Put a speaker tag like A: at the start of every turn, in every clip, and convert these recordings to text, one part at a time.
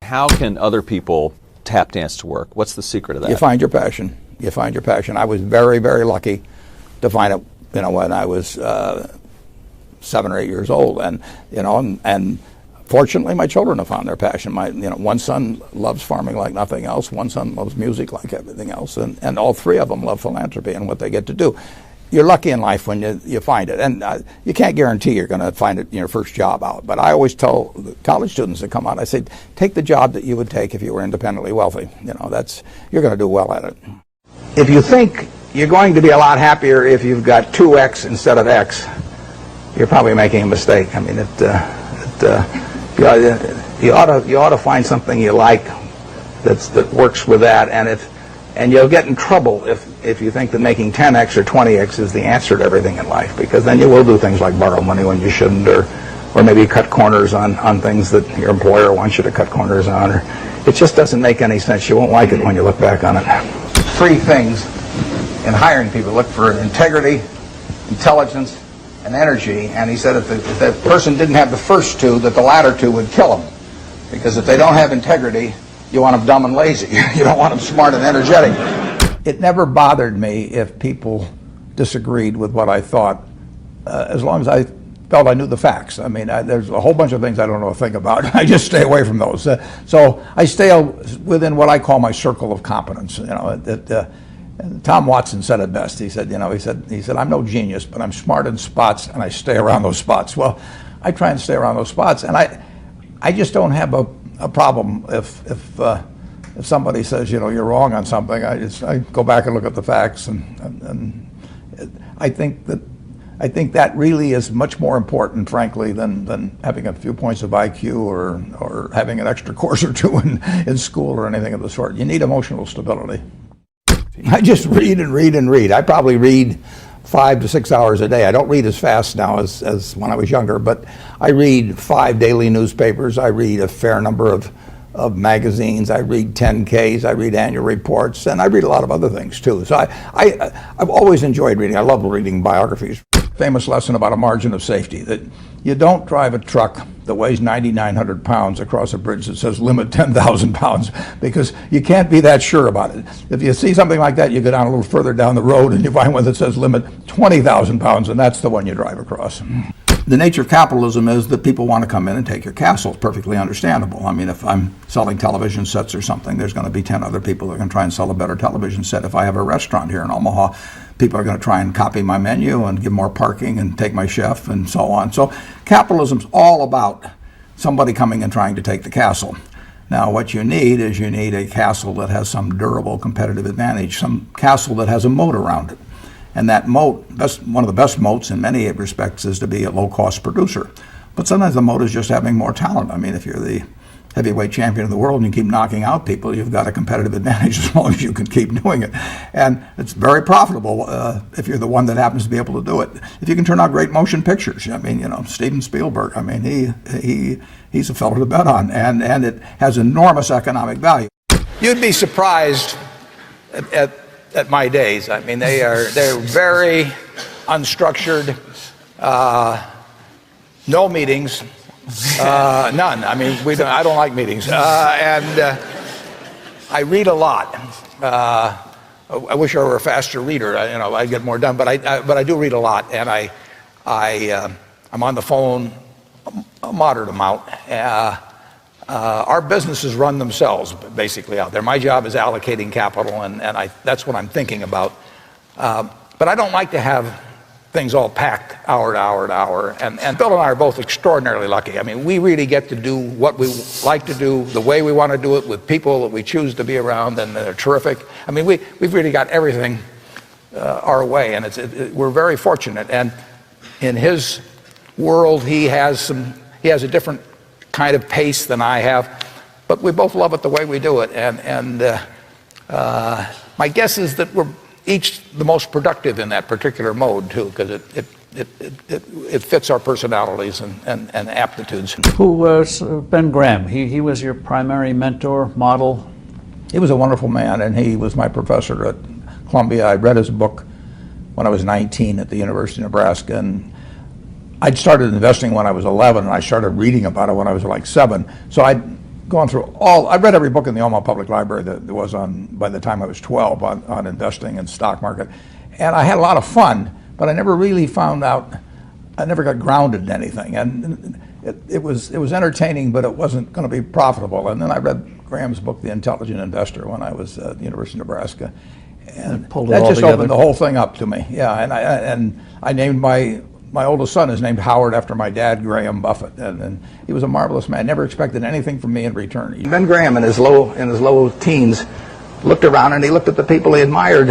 A: how can other people tap dance to work? What's the secret of that?
B: You find your passion. You find your passion. I was very, very lucky to find it, when I was 7 or 8 years old, and fortunately, my children have found their passion. One son loves farming like nothing else. One son loves music like everything else, and all three of them love philanthropy and what they get to do. You're lucky in life when you find it, and you can't guarantee you're going to find it in your first job out. But I always tell the college students that come out, I say, take the job that you would take if you were independently wealthy. You're going to do well at it. If you think you're going to be a lot happier if you've got 2X instead of X, you're probably making a mistake. I mean, you ought to find something you like that works with that, and you'll get in trouble if you think that making 10X or 20X is the answer to everything in life, because then you will do things like borrow money when you shouldn't, or maybe cut corners on things that your employer wants you to cut corners on. Or it just doesn't make any sense. You won't like it when you look back on it. 3 things in hiring people: look for integrity, intelligence, and energy. And he said if the person didn't have the first 2, that the latter 2 would kill them, because if they don't have integrity, you want them dumb and lazy. You don't want them smart and energetic. It never bothered me if people disagreed with what I thought, as long as I felt I knew the facts. I mean, there's a whole bunch of things I don't know a thing about. I just stay away from those. So I stay within what I call my circle of competence. Tom Watson said it best. He said, I'm no genius, but I'm smart in spots, and I stay around those spots. Well, I try and stay around those spots, and I just don't have a problem if somebody says, you're wrong on something. I go back and look at the facts, and I think that really is much more important, frankly, than having a few points of IQ or having an extra course or 2 in school or anything of the sort. You need emotional stability. I just read and read and read. I probably read 5 to 6 hours a day. I don't read as fast now as when I was younger, but I read 5 daily newspapers. I read a fair number of magazines. I read 10Ks. I read annual reports, and I read a lot of other things too. So I've always enjoyed reading. I love reading biographies. Famous lesson about a margin of safety, that you don't drive a truck that weighs 9,900 pounds across a bridge that says limit 10,000 pounds, because you can't be that sure about it. If you see something like that, you go down a little further down the road and you find one that says limit 20,000 pounds, and that's the one you drive across. The nature of capitalism is that people want to come in and take your castle. It's perfectly understandable. I mean, if I'm selling television sets or something, there's going to be 10 other people that are going to try and sell a better television set. If I have a restaurant here in Omaha, people are going to try and copy my menu and give more parking and take my chef and so on. So capitalism's all about somebody coming and trying to take the castle. Now, what you need is a castle that has some durable competitive advantage, some castle that has a moat around it. And that moat, one of the best moats in many respects, is to be a low-cost producer. But sometimes the moat is just having more talent. I mean, if you're the heavyweight champion of the world and you keep knocking out people, you've got a competitive advantage as long as you can keep doing it. And it's very profitable if you're the one that happens to be able to do it. If you can turn out great motion pictures, I mean, Steven Spielberg, I mean, he's a fellow to bet on, and it has enormous economic value. You'd be surprised at my days. I mean, they're very unstructured, no meetings, none. I mean, I don't like meetings, and I read a lot. I wish I were a faster reader. I'd get more done, but I do read a lot, and I'm on the phone a moderate amount. Our businesses run themselves basically out there. My job is allocating capital, and that's what I'm thinking about. But I don't like to have things all packed hour to hour to hour. And Bill and I are both extraordinarily lucky. I mean, we really get to do what we like to do, the way we want to do it, with people that we choose to be around, and they're terrific. I mean, we've really got everything our way, and we're very fortunate. And in his world, he has a different kind of pace than I have, but we both love it the way we do it. And my guess is that we're each the most productive in that particular mode too, because it fits our personalities and aptitudes.
C: Who was Ben Graham? He was your primary mentor, model?
B: He was a wonderful man, and he was my professor at Columbia. I read his book when I was 19 at the University of Nebraska, and I'd started investing when I was 11, and I started reading about it when I was like 7. So
D: gone through I read every book in the Omaha Public Library that there was by the time I was 12 on investing and stock market. And I had a lot of fun, but I never really found out, I never got grounded in anything. And it was entertaining, but it wasn't going to be profitable. And then I read Graham's book, The Intelligent Investor, when I was at the University of Nebraska. And
C: pulled it
D: that
C: all
D: just
C: together.
D: opened the whole thing up to me. Yeah, and I named my oldest son is named Howard after my dad, Graham Buffett, and he was a marvelous man. Never expected anything from me in return.
B: Ben Graham, in his low teens, looked around and he looked at the people he admired,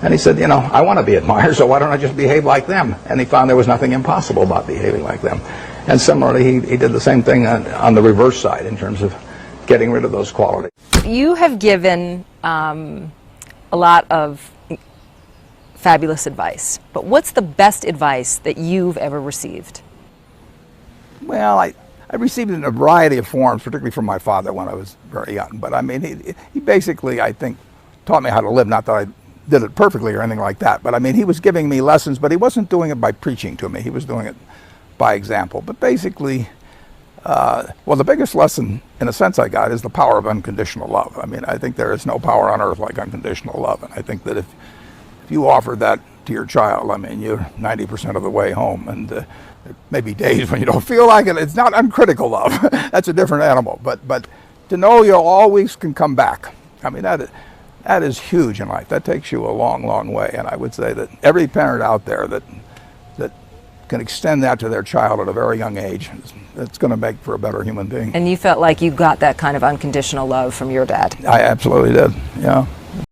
B: and he said, you know, I want to be admired, so why don't I just behave like them? And he found there was nothing impossible about behaving like them. And similarly, he did the same thing on the reverse side in terms of getting rid of those qualities.
E: You have given a lot of fabulous advice, but what's the best advice that you've ever received?
D: Well, I received it in a variety of forms, particularly from my father when I was very young. But I mean, he basically, I think, taught me how to live. Not that I did it perfectly or anything like that, but I mean, he was giving me lessons, but he wasn't doing it by preaching to me. He was doing it by example. But basically, well, the biggest lesson, in a sense, I got is the power of unconditional love. I mean, I think there is no power on earth like unconditional love. And I think that if you offer that to your child, I mean, you're 90% of the way home. And there may be days when you don't feel like it. It's not uncritical love. That's a different animal. But to know you always can come back, I mean, that is huge in life. That takes you a long, long way. And I would say that every parent out there that can extend that to their child at a very young age, it's going to make for a better human being.
E: And you felt like you got that kind of unconditional love from your dad?
D: I absolutely did, yeah.